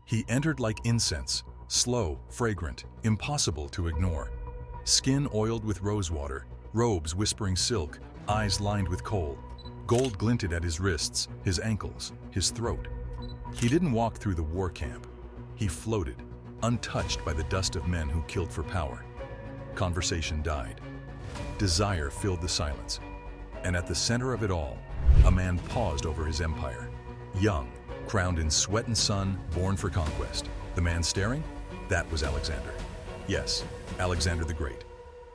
He entered like incense, slow, fragrant, impossible to ignore. Skin oiled with rosewater, robes whispering silk, eyes lined with kohl. Gold glinted at his wrists, his ankles, his throat. He didn't walk through the war camp. He floated, untouched by the dust of men who killed for power. Conversation died. Desire filled the silence. And at the center of it all, a man paused over his empire. Young, crowned in sweat and sun, born for conquest. The man staring? That was Alexander. Yes, Alexander the Great.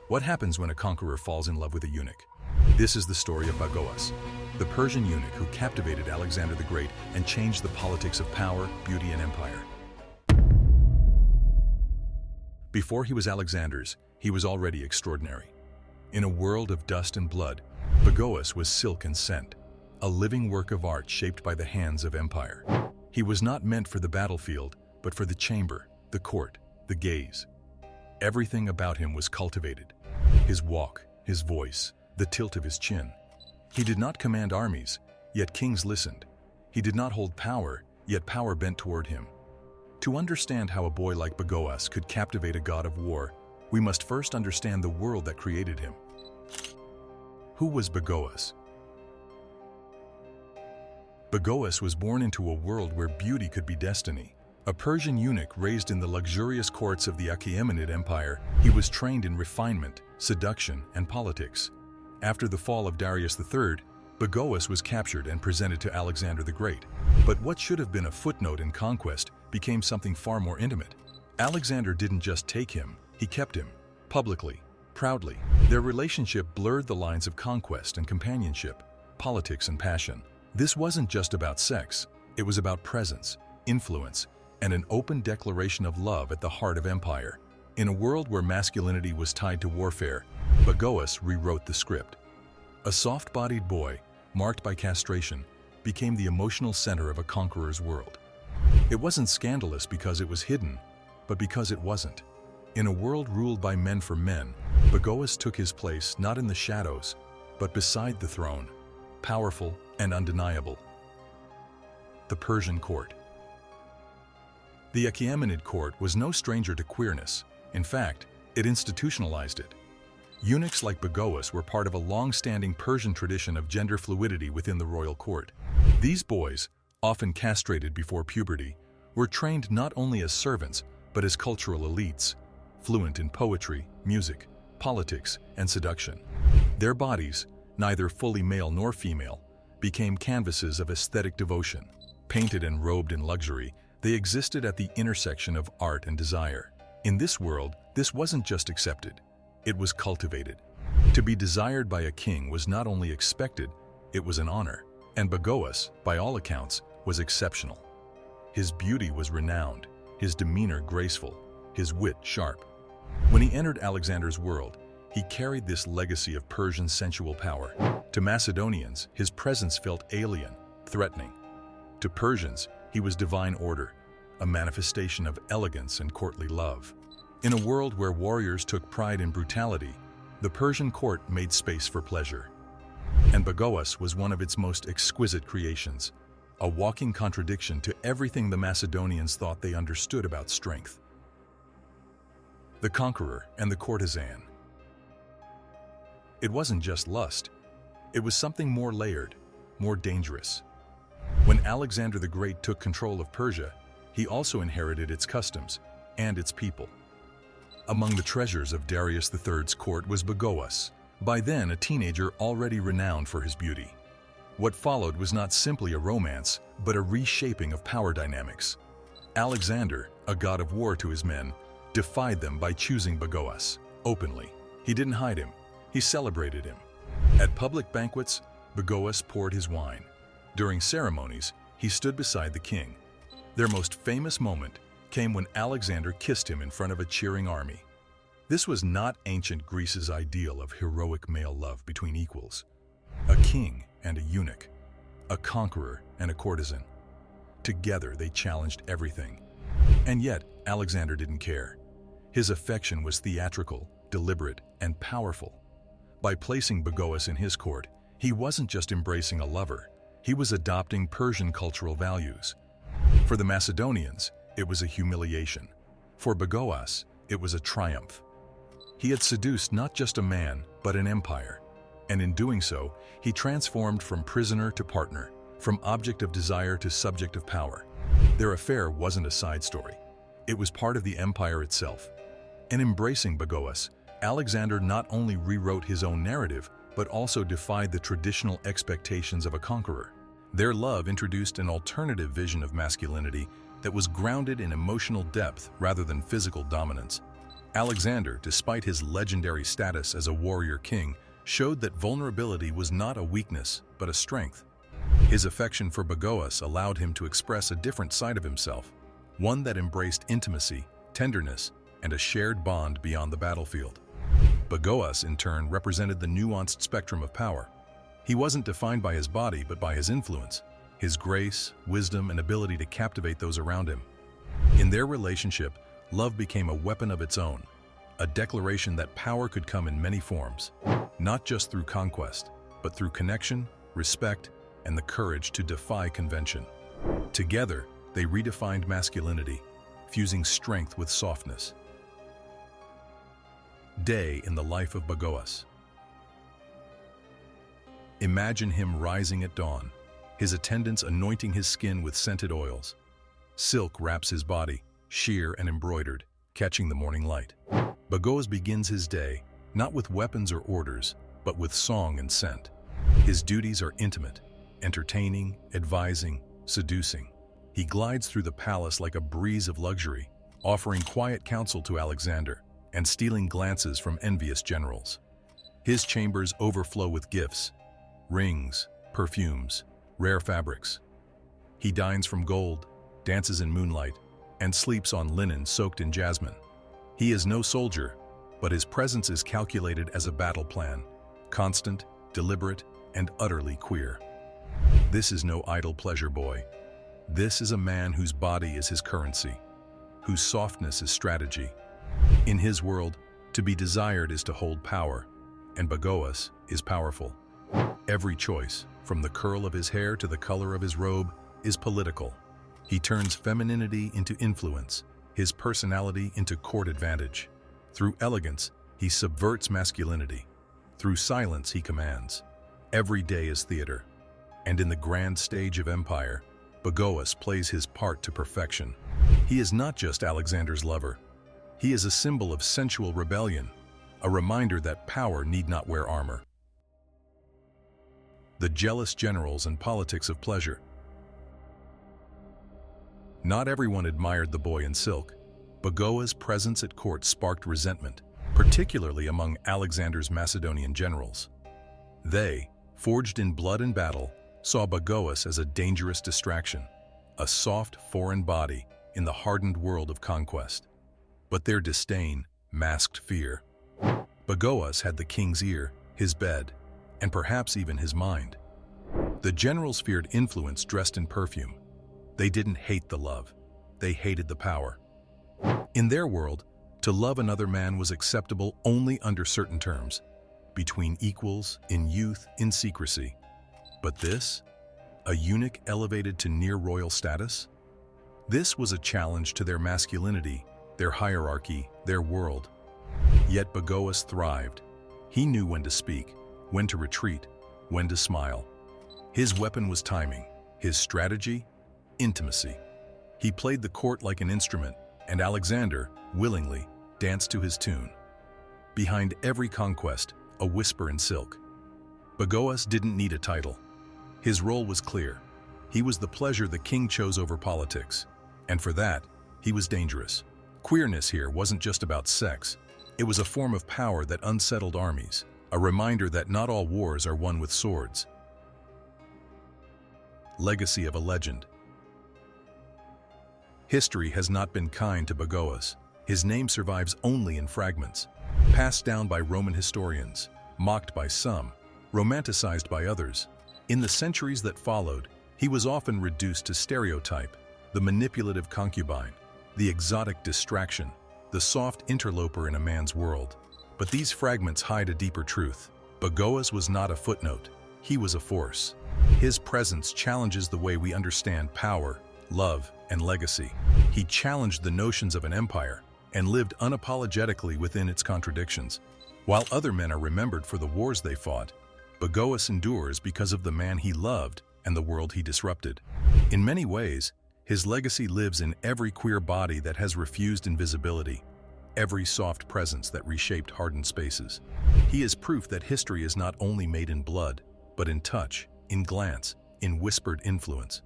What happens when a conqueror falls in love with a eunuch? This is the story of Begoas, the Persian eunuch who captivated Alexander the Great and changed the politics of power, beauty, and empire. Before he was Alexander's, he was already extraordinary. In a world of dust and blood, Begoas was silk and scent, a living work of art shaped by the hands of empire. He was not meant for the battlefield, but for the chamber, the court, the gaze. Everything about him was cultivated. His walk, his voice, the tilt of his chin. He did not command armies, yet kings listened. He did not hold power, yet power bent toward him. To understand how a boy like Begoas could captivate a god of war, we must first understand the world that created him. Who was Begoas? Begoas was born into a world where beauty could be destiny. A Persian eunuch raised in the luxurious courts of the Achaemenid Empire, he was trained in refinement, seduction, and politics. After the fall of Darius III, Begoas was captured and presented to Alexander the Great. But what should have been a footnote in conquest became something far more intimate. Alexander didn't just take him, he kept him, publicly, proudly. Their relationship blurred the lines of conquest and companionship, politics and passion. This wasn't just about sex, it was about presence, influence, and an open declaration of love at the heart of empire. In a world where masculinity was tied to warfare, Begoas rewrote the script. A soft-bodied boy, marked by castration, became the emotional center of a conqueror's world. It wasn't scandalous because it was hidden, but because it wasn't. In a world ruled by men for men, Begoas took his place not in the shadows, but beside the throne, powerful and undeniable. The Persian Court. The Achaemenid court was no stranger to queerness. In fact, it institutionalized it. Eunuchs like Begoas were part of a long-standing Persian tradition of gender fluidity within the royal court. These boys, often castrated before puberty, were trained not only as servants, but as cultural elites, fluent in poetry, music, politics, and seduction. Their bodies, neither fully male nor female, became canvases of aesthetic devotion. Painted and robed in luxury, they existed at the intersection of art and desire. In this world, this wasn't just accepted, it was cultivated. To be desired by a king was not only expected, it was an honor. And Begoas, by all accounts, was exceptional. His beauty was renowned, his demeanor graceful, his wit sharp. When he entered Alexander's world, he carried this legacy of Persian sensual power. To Macedonians, his presence felt alien, threatening. To Persians, he was divine order, a manifestation of elegance and courtly love. In a world where warriors took pride in brutality, the Persian court made space for pleasure. And Begoas was one of its most exquisite creations, a walking contradiction to everything the Macedonians thought they understood about strength. The Conqueror and the Courtesan. It wasn't just lust, it was something more layered, more dangerous. When Alexander the Great took control of Persia, he also inherited its customs and its people. Among the treasures of Darius III's court was Begoas, by then a teenager already renowned for his beauty. What followed was not simply a romance, but a reshaping of power dynamics. Alexander, a god of war to his men, defied them by choosing Begoas openly. He didn't hide him, he celebrated him. At public banquets, Begoas poured his wine. During ceremonies, he stood beside the king. Their most famous moment came when Alexander kissed him in front of a cheering army. This was not ancient Greece's ideal of heroic male love between equals. A king and a eunuch, a conqueror and a courtesan. Together they challenged everything. And yet, Alexander didn't care. His affection was theatrical, deliberate, and powerful. By placing Begoas in his court, he wasn't just embracing a lover, he was adopting Persian cultural values. For the Macedonians, it was a humiliation. For Begoas, it was a triumph. He had seduced not just a man, but an empire. And in doing so, he transformed from prisoner to partner, from object of desire to subject of power. Their affair wasn't a side story. It was part of the empire itself. In embracing Begoas, Alexander not only rewrote his own narrative, but also defied the traditional expectations of a conqueror. Their love introduced an alternative vision of masculinity that was grounded in emotional depth rather than physical dominance. Alexander, despite his legendary status as a warrior king, showed that vulnerability was not a weakness, but a strength. His affection for Begoas allowed him to express a different side of himself, one that embraced intimacy, tenderness, and a shared bond beyond the battlefield. Begoas, in turn, represented the nuanced spectrum of power. He wasn't defined by his body, but by his influence, his grace, wisdom, and ability to captivate those around him. In their relationship, love became a weapon of its own, a declaration that power could come in many forms, not just through conquest, but through connection, respect, and the courage to defy convention. Together, they redefined masculinity, fusing strength with softness. Day in the life of Begoas. Imagine him rising at dawn, his attendants anointing his skin with scented oils. Silk wraps his body, sheer and embroidered, catching the morning light. Begoas begins his day, not with weapons or orders, but with song and scent. His duties are intimate, entertaining, advising, seducing. He glides through the palace like a breeze of luxury, offering quiet counsel to Alexander and stealing glances from envious generals. His chambers overflow with gifts, rings, perfumes, rare fabrics. He dines from gold, dances in moonlight, and sleeps on linen soaked in jasmine. He is no soldier, but his presence is calculated as a battle plan, constant, deliberate, and utterly queer. This is no idle pleasure boy. This is a man whose body is his currency, whose softness is strategy. In his world, to be desired is to hold power, and Begoas is powerful. Every choice, from the curl of his hair to the color of his robe, is political. He turns femininity into influence, his personality into court advantage. Through elegance, he subverts masculinity. Through silence, he commands. Every day is theater, and in the grand stage of empire, Begoas plays his part to perfection. He is not just Alexander's lover. He is a symbol of sensual rebellion, a reminder that power need not wear armor. The jealous generals and politics of pleasure. Not everyone admired the boy in silk. Begoas' presence at court sparked resentment, particularly among Alexander's Macedonian generals. They, forged in blood and battle, saw Begoas as a dangerous distraction, a soft foreign body in the hardened world of conquest. But their disdain masked fear. Begoas had the king's ear, his bed, and perhaps even his mind. The generals feared influence dressed in perfume. They didn't hate the love, they hated the power. In their world, to love another man was acceptable only under certain terms, between equals, in youth, in secrecy. But this, a eunuch elevated to near royal status? This was a challenge to their masculinity, their hierarchy, their world. Yet Begoas thrived. He knew when to speak, when to retreat, when to smile. His weapon was timing, his strategy, intimacy. He played the court like an instrument, and Alexander, willingly, danced to his tune. Behind every conquest, a whisper in silk. Begoas didn't need a title. His role was clear. He was the pleasure the king chose over politics. And for that, he was dangerous. Queerness here wasn't just about sex. It was a form of power that unsettled armies, a reminder that not all wars are won with swords. Legacy of a legend. History has not been kind to Begoas. His name survives only in fragments, passed down by Roman historians, mocked by some, romanticized by others. In the centuries that followed, he was often reduced to stereotype, the manipulative concubine, the exotic distraction, the soft interloper in a man's world. But these fragments hide a deeper truth. Begoas was not a footnote, he was a force. His presence challenges the way we understand power, love, and legacy. He challenged the notions of an empire and lived unapologetically within its contradictions. While other men are remembered for the wars they fought, Begoas endures because of the man he loved and the world he disrupted. In many ways, his legacy lives in every queer body that has refused invisibility, every soft presence that reshaped hardened spaces. He is proof that history is not only made in blood, but in touch, in glance, in whispered influence.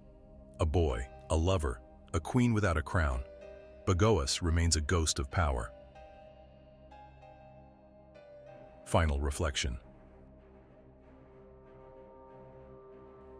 A boy, a lover, a queen without a crown, Begoas remains a ghost of power. Final reflection.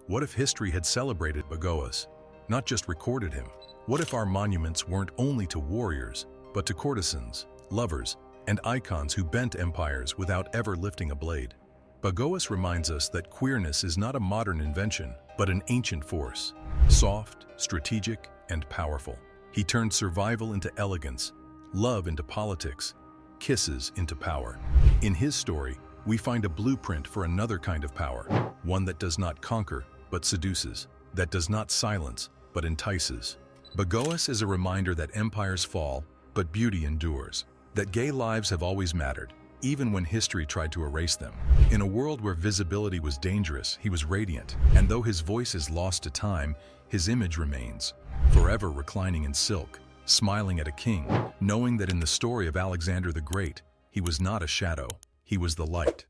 What if history had celebrated Begoas, not just recorded him? What if our monuments weren't only to warriors, but to courtesans, lovers, and icons who bent empires without ever lifting a blade? Begoas reminds us that queerness is not a modern invention, but an ancient force, soft, strategic, and powerful. He turned survival into elegance, love into politics, kisses into power. In his story, we find a blueprint for another kind of power, one that does not conquer, but seduces, that does not silence, but entices. Begoas is a reminder that empires fall, but beauty endures, that gay lives have always mattered, even when history tried to erase them. In a world where visibility was dangerous, he was radiant, and though his voice is lost to time, his image remains, forever reclining in silk, smiling at a king, knowing that in the story of Alexander the Great, he was not a shadow, he was the light.